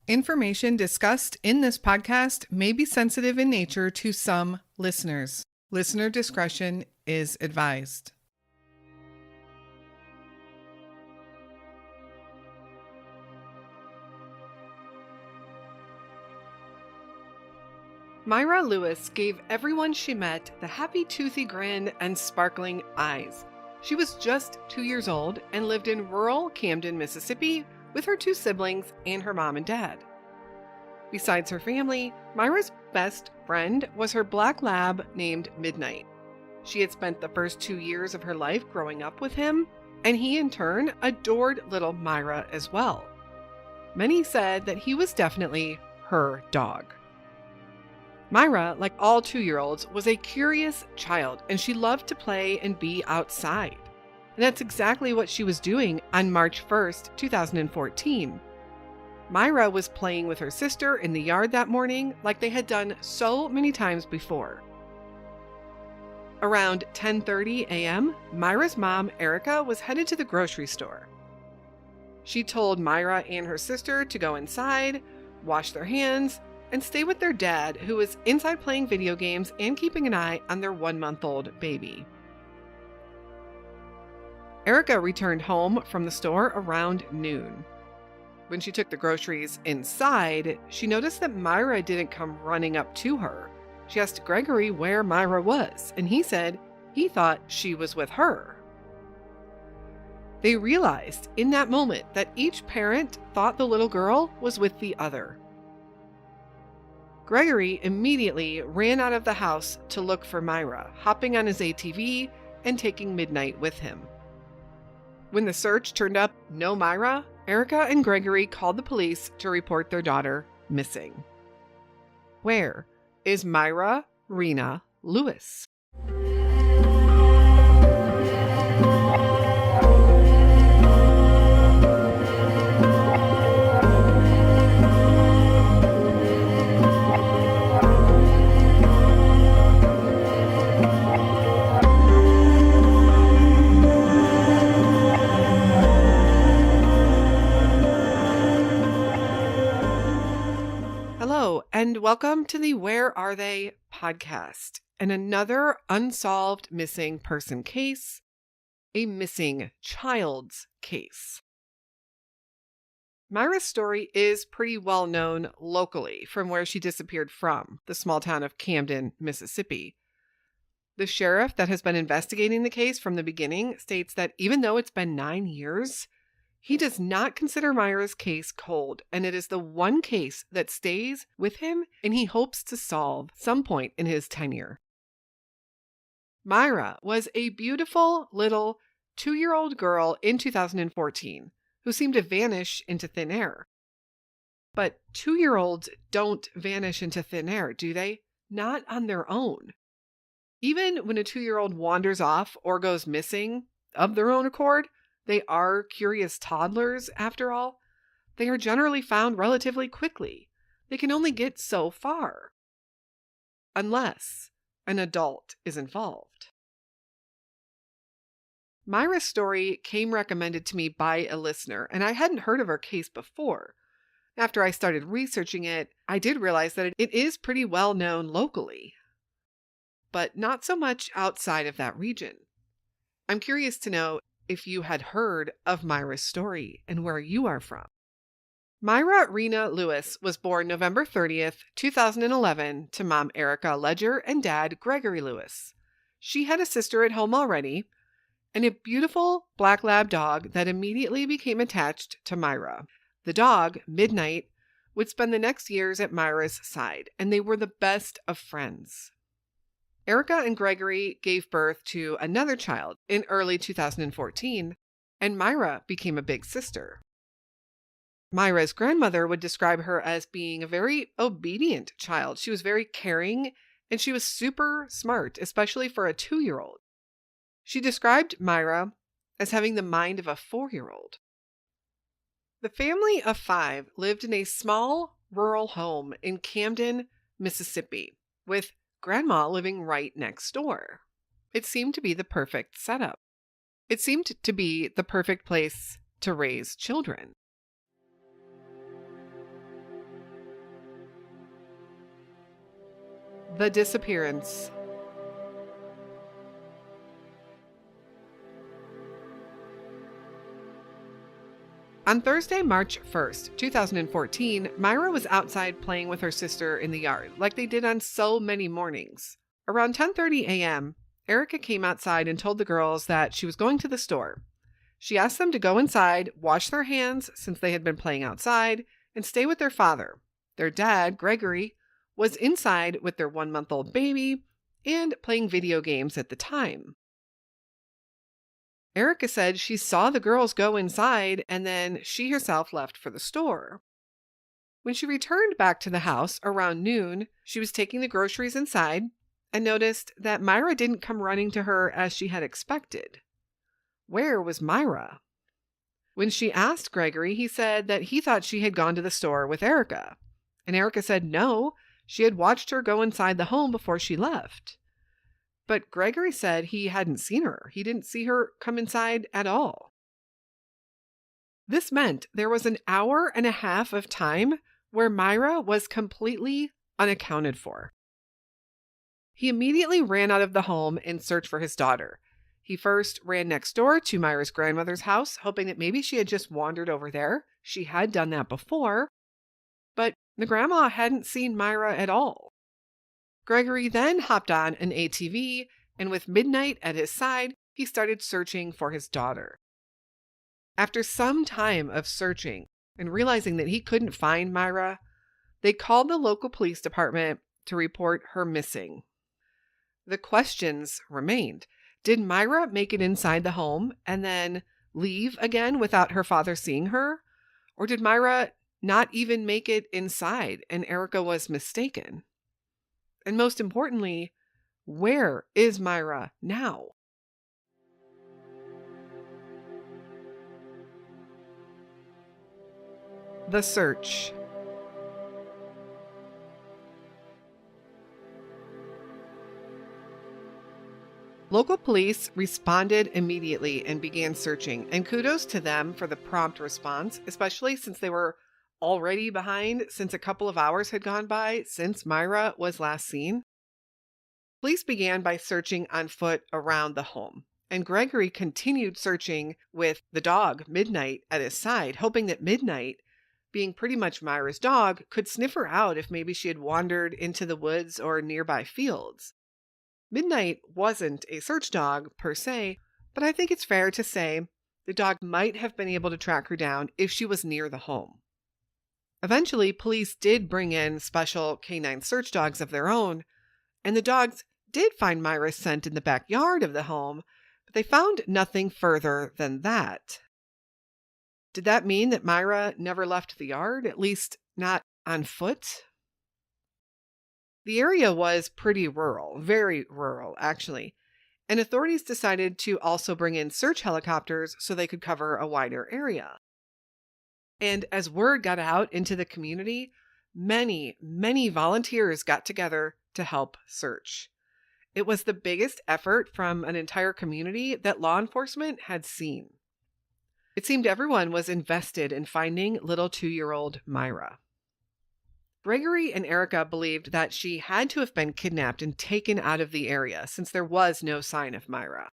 Information discussed in this podcast may be sensitive in nature to some listeners. Listener discretion is advised. Myra Lewis gave everyone she met the happy toothy grin and sparkling eyes. She was just 2 years old and lived in rural Camden, Mississippi, with her 2 siblings and her mom and dad. Besides her family, Myra's best friend was her black lab named Midnight. She had spent the first 2 years of her life growing up with him, and he in turn adored little Myra as well. Many said that he was definitely her dog. Myra, like all 2-year-olds, was a curious child, and she loved to play and be outside. And that's exactly what she was doing on March 1st, 2014. Myra was playing with her sister in the yard that morning like they had done so many times before. Around 10:30 a.m., Myra's mom, Erica, was headed to the grocery store. She told Myra and her sister to go inside, wash their hands, and stay with their dad, who was inside playing video games and keeping an eye on their 1-month-old baby. Erica returned home from the store around noon. When she took the groceries inside, she noticed that Myra didn't come running up to her. She asked Gregory where Myra was, and he said he thought she was with her. They realized in that moment that each parent thought the little girl was with the other. Gregory immediately ran out of the house to look for Myra, hopping on his ATV and taking Midnight with him. When the search turned up no Myra, Erica and Gregory called the police to report their daughter missing. Where is Myra Rena Lewis? Hello, and welcome to the Where Are They podcast and another unsolved missing person case, a missing child's case. Myra's story is pretty well known locally from where she disappeared from, the small town of Camden, Mississippi. The sheriff that has been investigating the case from the beginning states that even though it's been 9 years, he does not consider Myra's case cold, and it is the one case that stays with him and he hopes to solve some point in his tenure. Myra was a beautiful little 2-year-old girl in 2014 who seemed to vanish into thin air. But 2-year-olds don't vanish into thin air, do they? Not on their own. Even when a 2-year-old wanders off or goes missing of their own accord, they are curious toddlers, after all. They are generally found relatively quickly. They can only get so far, unless an adult is involved. Myra's story came recommended to me by a listener, and I hadn't heard of her case before. After I started researching it, I did realize that it is pretty well known locally, but not so much outside of that region. I'm curious to know if you had heard of Myra's story and where you are from. Myra Rena Lewis was born November 30th, 2011 to mom Erica Ledger and dad Gregory Lewis. She had a sister at home already and a beautiful black lab dog that immediately became attached to Myra. The dog, Midnight, would spend the next years at Myra's side, and they were the best of friends. Erica and Gregory gave birth to another child in early 2014, and Myra became a big sister. Myra's grandmother would describe her as being a very obedient child. She was very caring, and she was super smart, especially for a 2-year-old. She described Myra as having the mind of a 4-year-old. The family of 5 lived in a small rural home in Camden, Mississippi, with Grandma living right next door. It seemed to be the perfect setup. It seemed to be the perfect place to raise children. The Disappearance. On Thursday, March 1st, 2014, Myra was outside playing with her sister in the yard, like they did on so many mornings. Around 10:30 a.m., Erica came outside and told the girls that she was going to the store. She asked them to go inside, wash their hands since they had been playing outside, and stay with their father. Their dad, Gregory, was inside with their 1-month-old baby and playing video games at the time. Erica said she saw the girls go inside and then she herself left for the store. When she returned back to the house around noon, she was taking the groceries inside and noticed that Myra didn't come running to her as she had expected. Where was Myra? When she asked Gregory, he said that he thought she had gone to the store with Erica. And Erica said no, she had watched her go inside the home before she left. But Gregory said he hadn't seen her. He didn't see her come inside at all. This meant there was an hour and a half of time where Myra was completely unaccounted for. He immediately ran out of the home in search for his daughter. He first ran next door to Myra's grandmother's house, hoping that maybe she had just wandered over there. She had done that before, but the grandma hadn't seen Myra at all. Gregory then hopped on an ATV, and with midnight at his side, he started searching for his daughter. After some time of searching and realizing that he couldn't find Myra, they called the local police department to report her missing. The questions remained. Did Myra make it inside the home and then leave again without her father seeing her? Or did Myra not even make it inside and Erica was mistaken? And most importantly, where is Myra now? The search. Local police responded immediately and began searching, and kudos to them for the prompt response, especially since they were already behind since a couple of hours had gone by since Myra was last seen. Police began by searching on foot around the home, and Gregory continued searching with the dog, Midnight, at his side, hoping that Midnight, being pretty much Myra's dog, could sniff her out if maybe she had wandered into the woods or nearby fields. Midnight wasn't a search dog per se, but I think it's fair to say the dog might have been able to track her down if she was near the home. Eventually, police did bring in special canine search dogs of their own, and the dogs did find Myra's scent in the backyard of the home, but they found nothing further than that. Did that mean that Myra never left the yard, at least not on foot? The area was pretty rural, very rural, actually, and authorities decided to also bring in search helicopters so they could cover a wider area. And as word got out into the community, many volunteers got together to help search. It was the biggest effort from an entire community that law enforcement had seen. It seemed everyone was invested in finding little 2-year-old Myra. Gregory and Erica believed that she had to have been kidnapped and taken out of the area since there was no sign of Myra.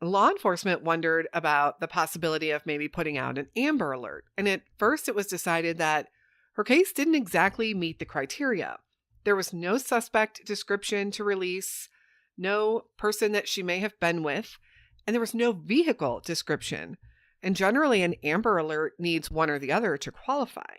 Law enforcement wondered about the possibility of maybe putting out an Amber Alert, and at first it was decided that her case didn't exactly meet the criteria. There was no suspect description to release, no person that she may have been with, and there was no vehicle description. And generally an Amber Alert needs one or the other to qualify.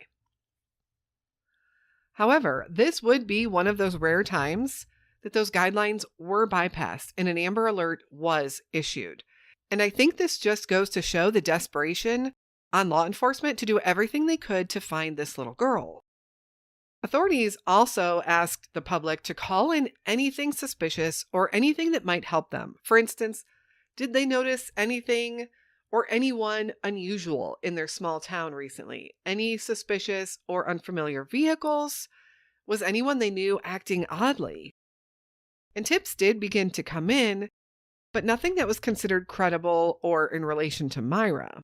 However, this would be one of those rare times that those guidelines were bypassed and an Amber Alert was issued. And I think this just goes to show the desperation on law enforcement to do everything they could to find this little girl. Authorities also asked the public to call in anything suspicious or anything that might help them. For instance, did they notice anything or anyone unusual in their small town recently? Any suspicious or unfamiliar vehicles? Was anyone they knew acting oddly? And tips did begin to come in, but nothing that was considered credible or in relation to Myra.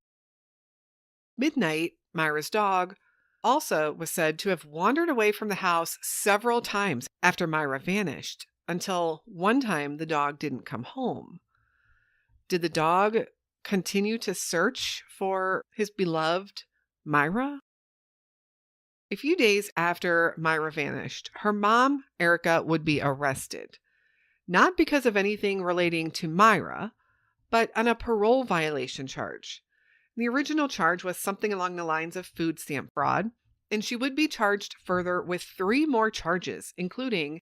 Midnight, Myra's dog, also was said to have wandered away from the house several times after Myra vanished, until one time the dog didn't come home. Did the dog continue to search for his beloved Myra? A few days after Myra vanished, her mom, Erica, would be arrested. Not because of anything relating to Myra, but on a parole violation charge. The original charge was something along the lines of food stamp fraud, and she would be charged further with 3 more charges, including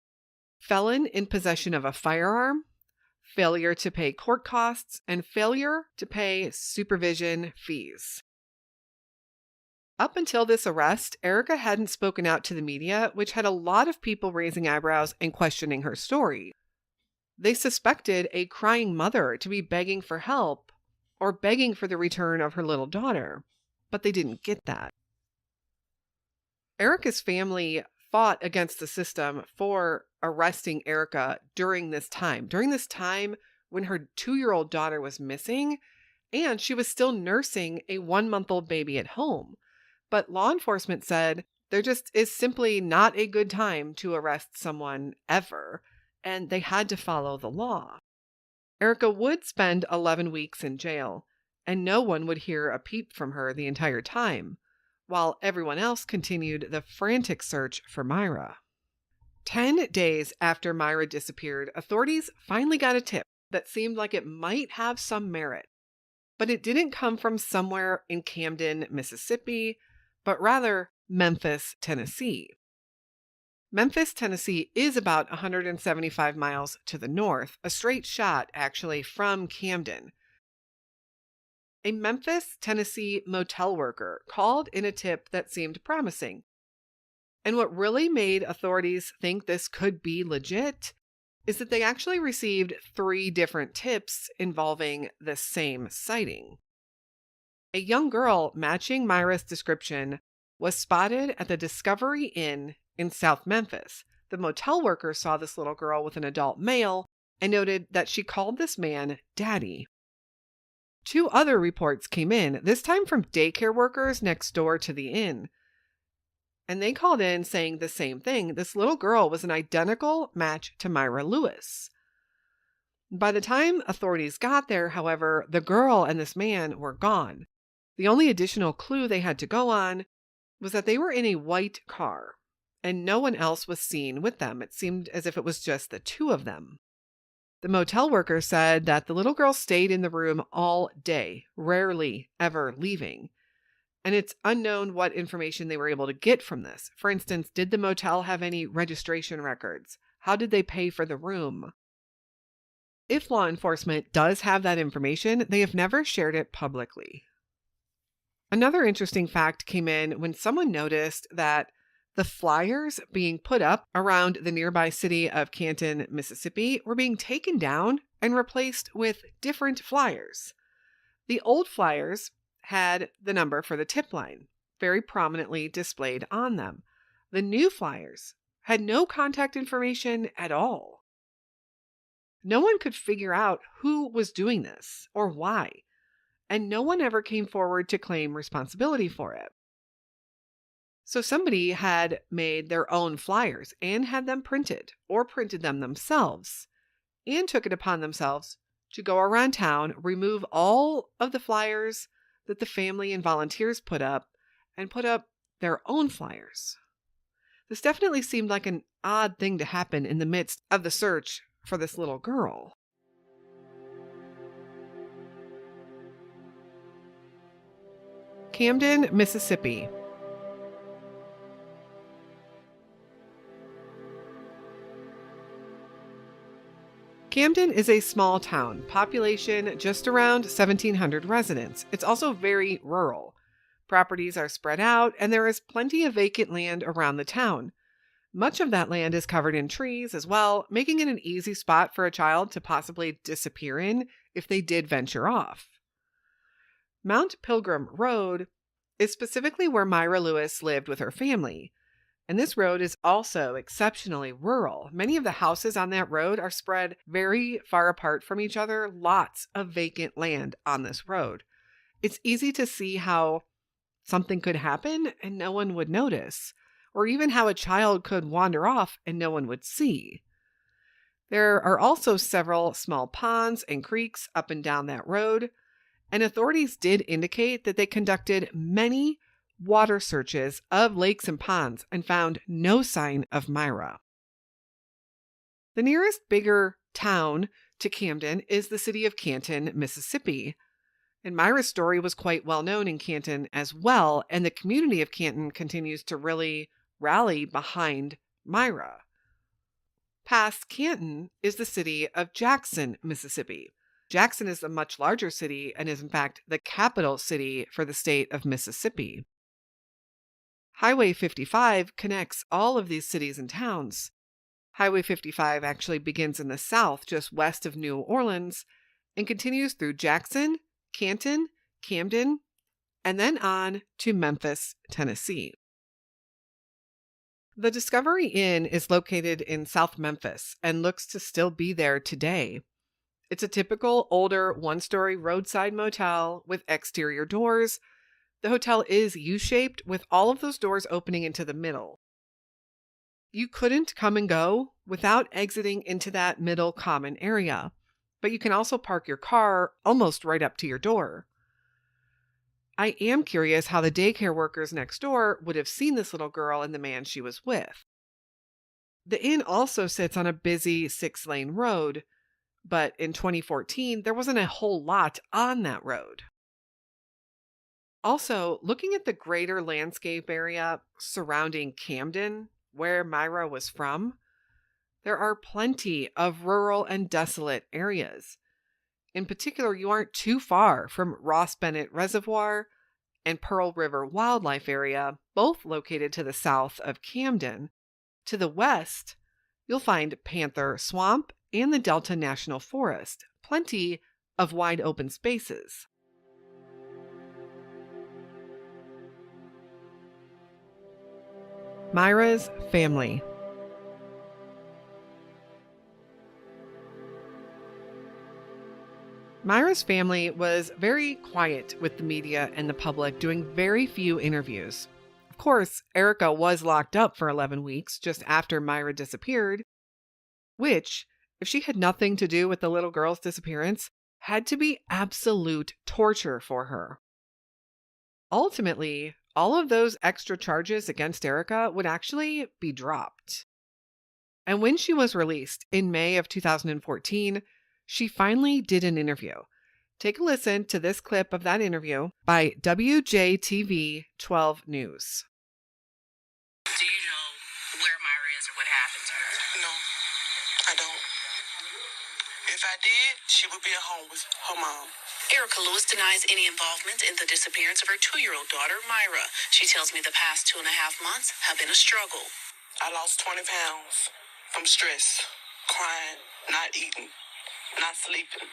felon in possession of a firearm, failure to pay court costs, and failure to pay supervision fees. Up until this arrest, Erica hadn't spoken out to the media, which had a lot of people raising eyebrows and questioning her story. They suspected a crying mother to be begging for help or begging for the return of her little daughter, but they didn't get that. Erica's family fought against the system for arresting Erica during this time when her 2-year-old daughter was missing and she was still nursing a 1-month-old baby at home. But law enforcement said there just is simply not a good time to arrest someone ever, and they had to follow the law. Erica would spend 11 weeks in jail, and no one would hear a peep from her the entire time, while everyone else continued the frantic search for Myra. 10 days after Myra disappeared, authorities finally got a tip that seemed like it might have some merit. But it didn't come from somewhere in Camden, Mississippi, but rather Memphis, Tennessee. Memphis, Tennessee is about 175 miles to the north, a straight shot actually from Camden. A Memphis, Tennessee motel worker called in a tip that seemed promising. And what really made authorities think this could be legit is that they actually received 3 different tips involving the same sighting. A young girl matching Myra's description was spotted at the Discovery Inn in South Memphis. The motel worker saw this little girl with an adult male and noted that she called this man Daddy. 2 other reports came in, this time from daycare workers next door to the inn. And they called in saying the same thing. This little girl was an identical match to Myra Lewis. By the time authorities got there, however, the girl and this man were gone. The only additional clue they had to go on was that they were in a white car, and no one else was seen with them. It seemed as if it was just the 2 of them. The motel worker said that the little girl stayed in the room all day, rarely ever leaving. And it's unknown what information they were able to get from this. For instance, did the motel have any registration records? How did they pay for the room? If law enforcement does have that information, they have never shared it publicly. Another interesting fact came in when someone noticed that the flyers being put up around the nearby city of Camden, Mississippi, were being taken down and replaced with different flyers. The old flyers had the number for the tip line very prominently displayed on them. The new flyers had no contact information at all. No one could figure out who was doing this or why, and no one ever came forward to claim responsibility for it. So somebody had made their own flyers and had them printed or printed them themselves and took it upon themselves to go around town, remove all of the flyers that the family and volunteers put up and put up their own flyers. This definitely seemed like an odd thing to happen in the midst of the search for this little girl. Camden, Mississippi. Camden is a small town, population just around 1,700 residents. It's also very rural. Properties are spread out, and there is plenty of vacant land around the town. Much of that land is covered in trees as well, making it an easy spot for a child to possibly disappear in if they did venture off. Mount Pilgrim Road is specifically where Myra Lewis lived with her family. And this road is also exceptionally rural. Many of the houses on that road are spread very far apart from each other, lots of vacant land on this road. It's easy to see how something could happen and no one would notice, or even how a child could wander off and no one would see. There are also several small ponds and creeks up and down that road, and authorities did indicate that they conducted many water searches of lakes and ponds and found no sign of Myra. The nearest bigger town to Camden is the city of Canton, Mississippi. And Myra's story was quite well known in Canton as well, and the community of Canton continues to really rally behind Myra. Past Canton is the city of Jackson, Mississippi. Jackson is a much larger city and is in fact the capital city for the state of Mississippi. Highway 55 connects all of these cities and towns. Highway 55 actually begins in the south, just west of New Orleans, and continues through Jackson, Canton, Camden, and then on to Memphis, Tennessee. The Discovery Inn is located in South Memphis and looks to still be there today. It's a typical older one-story roadside motel with exterior doors. The hotel is U-shaped with all of those doors opening into the middle. You couldn't come and go without exiting into that middle common area, but you can also park your car almost right up to your door. I am curious how the daycare workers next door would have seen this little girl and the man she was with. The inn also sits on a busy 6-lane road, but in 2014, there wasn't a whole lot on that road. Also, looking at the greater landscape area surrounding Camden, where Myra was from, there are plenty of rural and desolate areas. In particular, you aren't too far from Ross Bennett Reservoir and Pearl River Wildlife Area, both located to the south of Camden. To the west, you'll find Panther Swamp and the Delta National Forest, plenty of wide open spaces. Myra's family. Myra's family was very quiet with the media and the public, doing very few interviews. Of course, Erica was locked up for 11 weeks just after Myra disappeared, which, if she had nothing to do with the little girl's disappearance, had to be absolute torture for her. Ultimately, all of those extra charges against Erica would actually be dropped. And when she was released in May of 2014, she finally did an interview. Take a listen to this clip of that interview by WJTV 12 News. Do you know where Myra is or what happened to her? No, I don't. If I did, she would be at home with her mom. Erica Lewis denies any involvement in the disappearance of her 2-year-old daughter, Myra. She tells me the past 2.5 months have been a struggle. I lost 20 pounds from stress, crying, not eating, not sleeping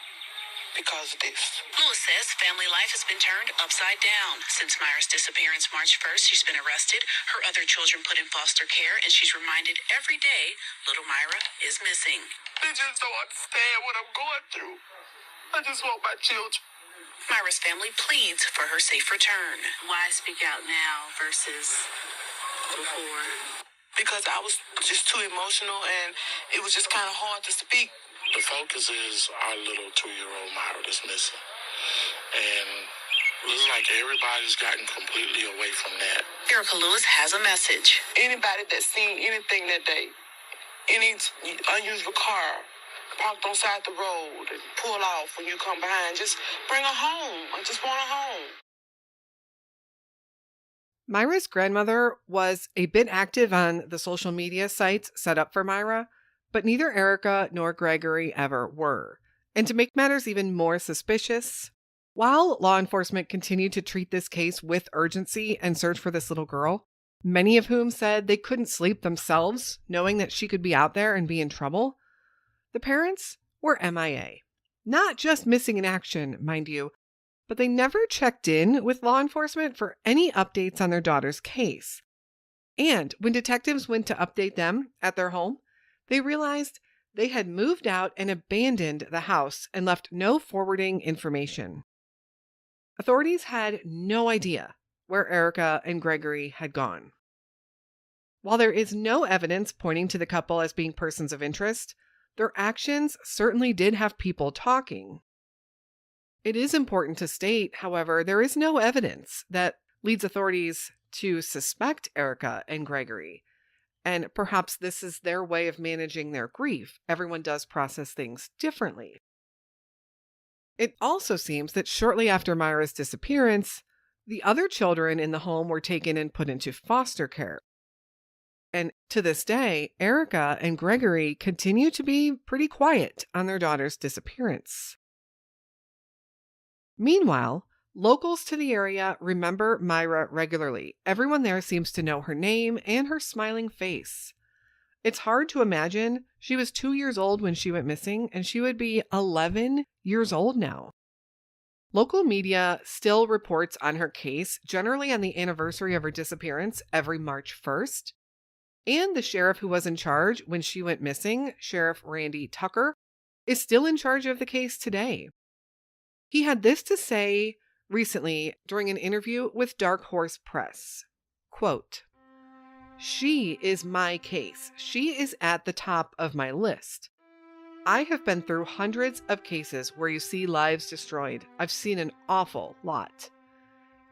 because of this. Lewis says family life has been turned upside down. Since Myra's disappearance March 1st, she's been arrested, her other children put in foster care, and she's reminded every day little Myra is missing. They just don't understand what I'm going through. I just want my children. Myra's family pleads for her safe return. Why speak out now versus before? Because I was just too emotional and it was just kind of hard to speak. The focus is our little 2-year-old Myra that's missing. And it's like everybody's gotten completely away from that. Erica Lewis has a message. Anybody that's seen anything that day, any unusual car parked on side the road and pull off when you come behind, just bring her home. I just want her home. Myra's grandmother was a bit active on the social media sites set up for Myra, but neither Erica nor Gregory ever were. And to make matters even more suspicious, while law enforcement continued to treat this case with urgency and search for this little girl, many of whom said they couldn't sleep themselves, knowing that she could be out there and be in trouble, the parents were MIA. Not just missing in action, mind you, but they never checked in with law enforcement for any updates on their daughter's case. And when detectives went to update them at their home, they realized they had moved out and abandoned the house and left no forwarding information. Authorities had no idea where Erica and Gregory had gone. While there is no evidence pointing to the couple as being persons of interest, their actions certainly did have people talking. It is important to state, however, there is no evidence that leads authorities to suspect Erica and Gregory. And perhaps this is their way of managing their grief. Everyone does process things differently. It also seems that shortly after Myra's disappearance, the other children in the home were taken and put into foster care. And to this day, Erica and Gregory continue to be pretty quiet on their daughter's disappearance. Meanwhile, locals to the area remember Myra regularly. Everyone there seems to know her name and her smiling face. It's hard to imagine. She was 2 years old when she went missing, and she would be 11 years old now. Local media still reports on her case, generally on the anniversary of her disappearance every March 1st. And the sheriff who was in charge when she went missing, Sheriff Randy Tucker, is still in charge of the case today. He had this to say recently during an interview with Dark Horse Press. Quote, "She is my case. She is at the top of my list. I have been through hundreds of cases where you see lives destroyed. I've seen an awful lot.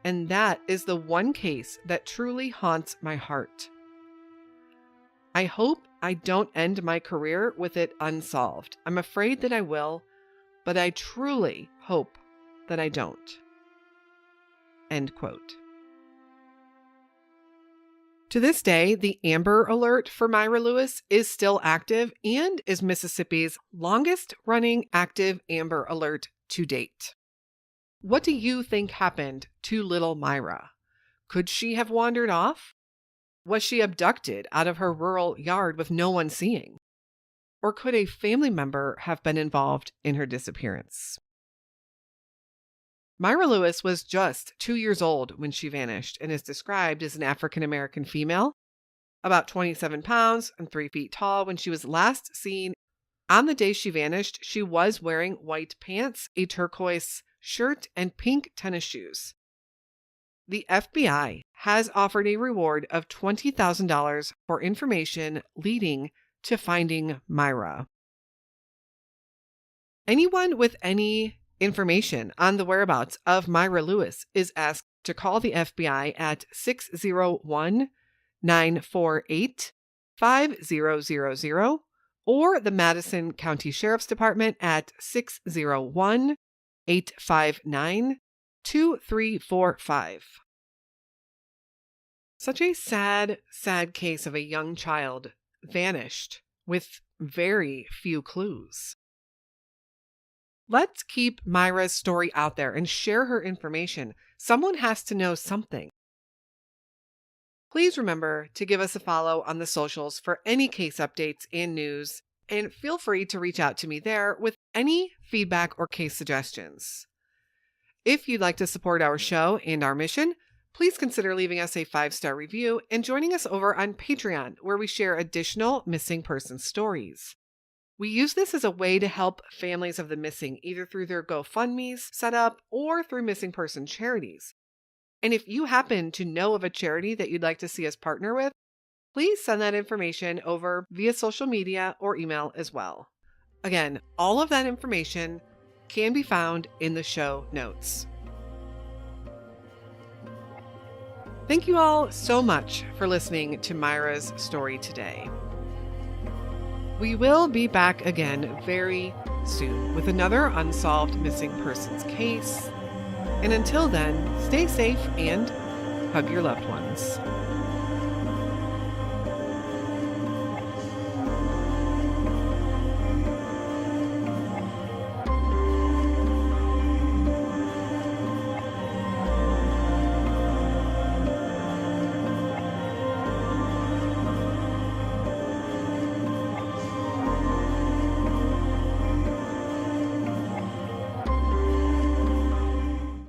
And that is the one case that truly haunts my heart. I hope I don't end my career with it unsolved. I'm afraid that I will, but I truly hope that I don't." End quote. To this day, the Amber Alert for Myra Lewis is still active and is Mississippi's longest running active Amber Alert to date. What do you think happened to little Myra? Could she have wandered off? Was she abducted out of her rural yard with no one seeing? Or could a family member have been involved in her disappearance? Myra Lewis was just 2 years old when she vanished and is described as an African-American female, about 27 pounds and 3 feet tall. When she was last seen on the day she vanished, she was wearing white pants, a turquoise shirt, and pink tennis shoes. The FBI has offered a reward of $20,000 for information leading to finding Myra. Anyone with any information on the whereabouts of Myra Lewis is asked to call the FBI at 601-948-5000 or the Madison County Sheriff's Department at 601-859-2345. Such a sad, sad case of a young child vanished with very few clues. Let's keep Myra's story out there and share her information. Someone has to know something. Please remember to give us a follow on the socials for any case updates and news, and feel free to reach out to me there with any feedback or case suggestions. If you'd like to support our show and our mission, please consider leaving us a 5-star review and joining us over on Patreon, where we share additional missing person stories. We use this as a way to help families of the missing, either through their GoFundMes set up or through missing person charities. And if you happen to know of a charity that you'd like to see us partner with, please send that information over via social media or email as well. Again, all of that information can be found in the show notes. Thank you all so much for listening to Myra's story today. We will be back again very soon with another unsolved missing persons case. And until then, stay safe and hug your loved ones.